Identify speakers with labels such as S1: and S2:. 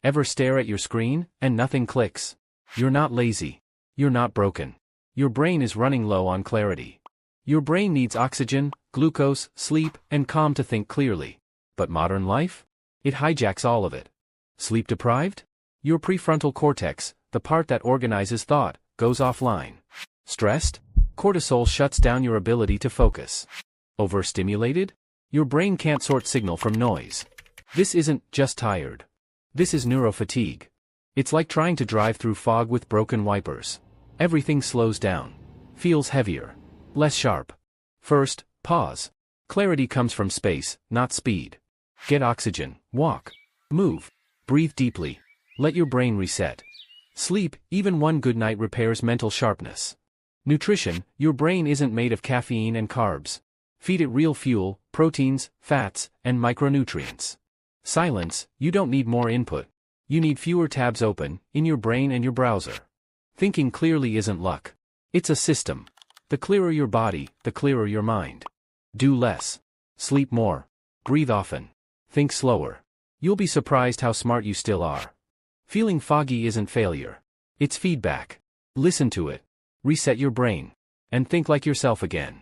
S1: Ever stare at your screen, and nothing clicks? You're not lazy. You're not broken. Your brain is running low on clarity. Your brain needs oxygen, glucose, sleep, and calm to think clearly. But modern life? It hijacks all of it. Sleep deprived? Your prefrontal cortex, the part that organizes thought, goes offline. Stressed? Cortisol shuts down your ability to focus. Overstimulated? Your brain can't sort signal from noise. This isn't just tired. This is neurofatigue. It's like trying to drive through fog with broken wipers. Everything slows down. Feels heavier. Less sharp. First, pause. Clarity comes from space, not speed. Get oxygen, walk, move, breathe deeply. Let your brain reset. Sleep, even one good night repairs mental sharpness. Nutrition, your brain isn't made of caffeine and carbs. Feed it real fuel, proteins, fats, and micronutrients. Silence, you don't need more input. You need fewer tabs open, in your brain and your browser. Thinking clearly isn't luck. It's a system. The clearer your body, the clearer your mind. Do less. Sleep more. Breathe often. Think slower. You'll be surprised how smart you still are. Feeling foggy isn't failure. It's feedback. Listen to it. Reset your brain. And think like yourself again.